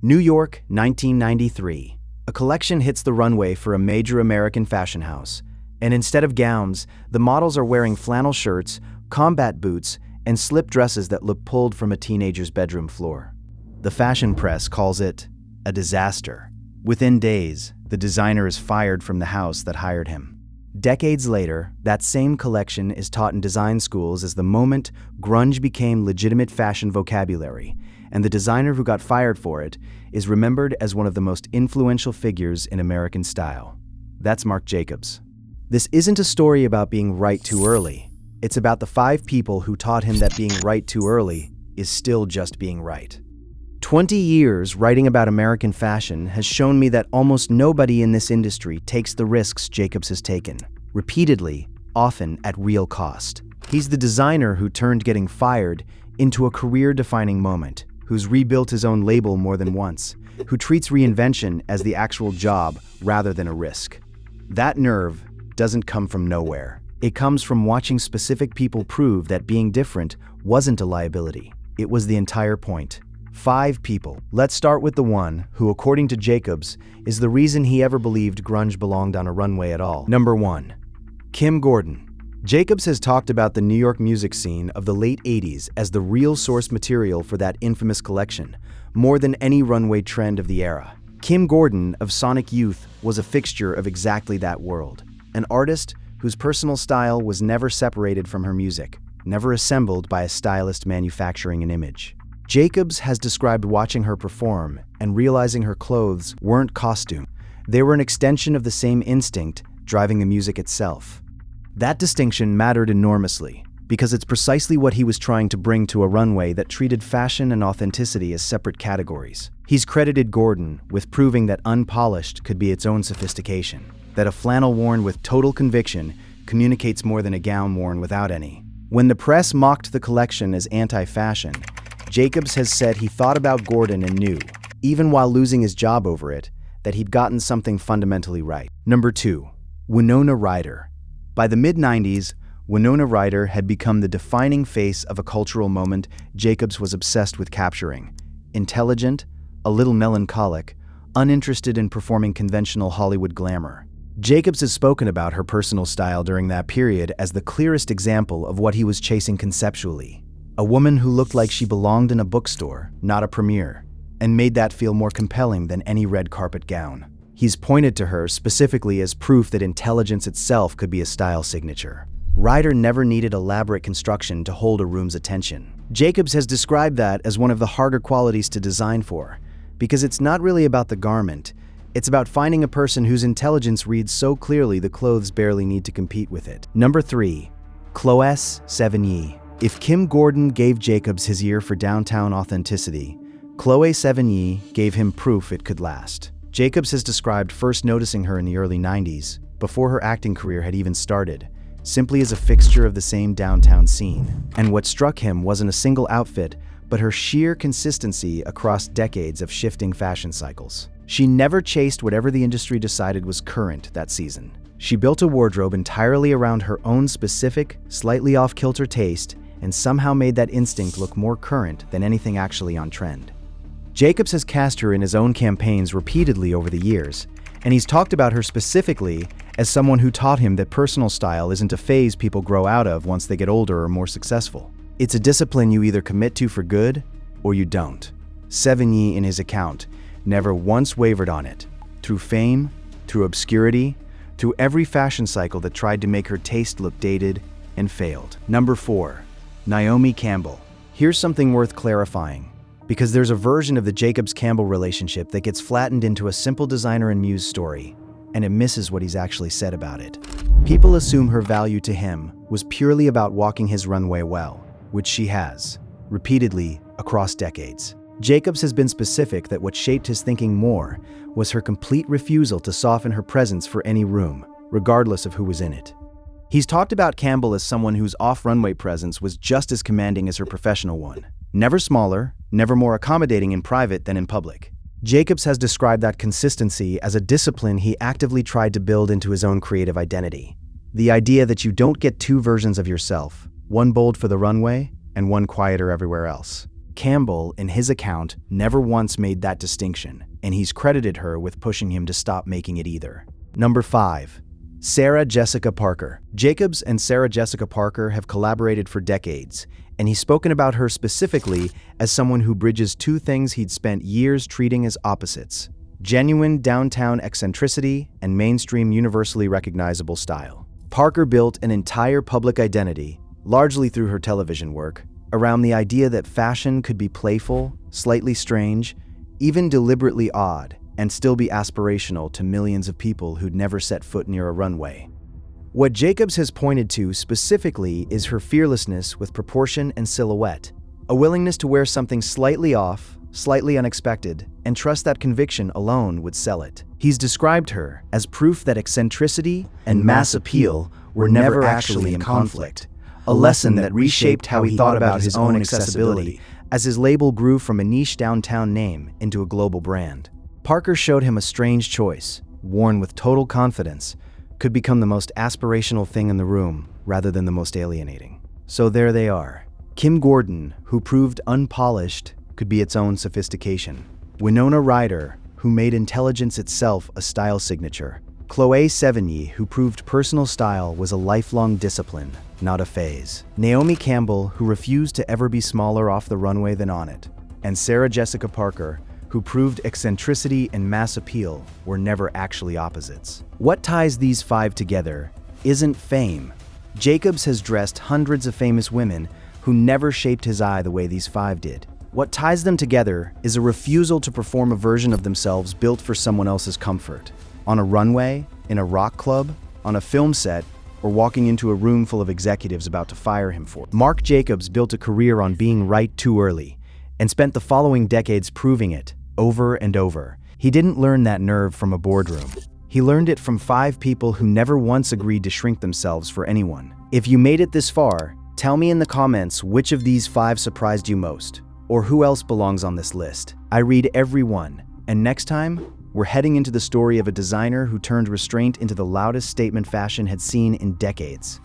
New York, 1993. A collection hits the runway for a major American fashion house, and instead of gowns, the models are wearing flannel shirts, combat boots, and slip dresses that look pulled from a teenager's bedroom floor. The fashion press calls it a disaster. Within days, the designer is fired from the house that hired him. Decades later, that same collection is taught in design schools as the moment grunge became legitimate fashion vocabulary, and the designer who got fired for it is remembered as one of the most influential figures in American style. That's Marc Jacobs. This isn't a story about being right too early. It's about the 5 people who taught him that being right too early is still just being right. 20 years writing about American fashion has shown me that almost nobody in this industry takes the risks Jacobs has taken, repeatedly, often at real cost. He's the designer who turned getting fired into a career-defining moment, who's rebuilt his own label more than once, who treats reinvention as the actual job rather than a risk. That nerve doesn't come from nowhere. It comes from watching specific people prove that being different wasn't a liability. It was the entire point. 5 people. Let's start with the one who, according to Jacobs, is the reason he ever believed grunge belonged on a runway at all. Number 1. Kim Gordon. Jacobs has talked about the New York music scene of the late 80s as the real source material for that infamous collection, more than any runway trend of the era. Kim Gordon of Sonic Youth was a fixture of exactly that world, an artist whose personal style was never separated from her music, never assembled by a stylist manufacturing an image. Jacobs has described watching her perform and realizing her clothes weren't costume. They were an extension of the same instinct driving the music itself. That distinction mattered enormously because it's precisely what he was trying to bring to a runway that treated fashion and authenticity as separate categories. He's credited Gordon with proving that unpolished could be its own sophistication, that a flannel worn with total conviction communicates more than a gown worn without any. When the press mocked the collection as anti-fashion, Jacobs has said he thought about Gordon and knew, even while losing his job over it, that he'd gotten something fundamentally right. Number 2. Winona Ryder. By the mid-90s, Winona Ryder had become the defining face of a cultural moment Jacobs was obsessed with capturing. Intelligent, a little melancholic, uninterested in performing conventional Hollywood glamour. Jacobs has spoken about her personal style during that period as the clearest example of what he was chasing conceptually. A woman who looked like she belonged in a bookstore, not a premiere, and made that feel more compelling than any red carpet gown. He's pointed to her specifically as proof that intelligence itself could be a style signature. Ryder never needed elaborate construction to hold a room's attention. Jacobs has described that as one of the harder qualities to design for, because it's not really about the garment, it's about finding a person whose intelligence reads so clearly the clothes barely need to compete with it. Number 3. Chloe Sevigny. If Kim Gordon gave Jacobs his ear for downtown authenticity, Chloe Sevigny gave him proof it could last. Jacobs has described first noticing her in the early 90s, before her acting career had even started, simply as a fixture of the same downtown scene. And what struck him wasn't a single outfit, but her sheer consistency across decades of shifting fashion cycles. She never chased whatever the industry decided was current that season. She built a wardrobe entirely around her own specific, slightly off-kilter taste, and somehow made that instinct look more current than anything actually on trend. Jacobs has cast her in his own campaigns repeatedly over the years, and he's talked about her specifically as someone who taught him that personal style isn't a phase people grow out of once they get older or more successful. It's a discipline you either commit to for good or you don't. Sevigny, in his account, never once wavered on it. Through fame, through obscurity, through every fashion cycle that tried to make her taste look dated and failed. Number 4. Naomi Campbell. Here's something worth clarifying, because there's a version of the Jacobs-Campbell relationship that gets flattened into a simple designer and muse story, and it misses what he's actually said about it. People assume her value to him was purely about walking his runway well, which she has, repeatedly across decades. Jacobs has been specific that what shaped his thinking more was her complete refusal to soften her presence for any room, regardless of who was in it. He's talked about Campbell as someone whose off-runway presence was just as commanding as her professional one. Never smaller, never more accommodating in private than in public. Jacobs has described that consistency as a discipline he actively tried to build into his own creative identity. The idea that you don't get 2 versions of yourself, one bold for the runway and one quieter everywhere else. Campbell, in his account, never once made that distinction, and he's credited her with pushing him to stop making it either. Number 5. Sarah Jessica Parker. Jacobs and Sarah Jessica Parker have collaborated for decades, and he's spoken about her specifically as someone who bridges two things he'd spent years treating as opposites: genuine downtown eccentricity and mainstream universally recognizable style. Parker built an entire public identity, largely through her television work, around the idea that fashion could be playful, slightly strange, even deliberately odd, and still be aspirational to millions of people who'd never set foot near a runway. What Jacobs has pointed to specifically is her fearlessness with proportion and silhouette, a willingness to wear something slightly off, slightly unexpected, and trust that conviction alone would sell it. He's described her as proof that eccentricity and mass appeal were never actually in conflict, a lesson that reshaped how he thought about his own accessibility as his label grew from a niche downtown name into a global brand. Parker showed him a strange choice, worn with total confidence, could become the most aspirational thing in the room rather than the most alienating. So there they are. Kim Gordon, who proved unpolished, could be its own sophistication. Winona Ryder, who made intelligence itself a style signature. Chloe Sevigny, who proved personal style was a lifelong discipline, not a phase. Naomi Campbell, who refused to ever be smaller off the runway than on it. And Sarah Jessica Parker, who proved eccentricity and mass appeal were never actually opposites. What ties these 5 together isn't fame. Jacobs has dressed hundreds of famous women who never shaped his eye the way these 5 did. What ties them together is a refusal to perform a version of themselves built for someone else's comfort. On a runway, in a rock club, on a film set, or walking into a room full of executives about to fire him for it. Marc Jacobs built a career on being right too early, and spent the following decades proving it, over and over. He didn't learn that nerve from a boardroom. He learned it from 5 people who never once agreed to shrink themselves for anyone. If you made it this far, tell me in the comments which of these 5 surprised you most, or who else belongs on this list. I read every one, and next time, we're heading into the story of a designer who turned restraint into the loudest statement fashion had seen in decades.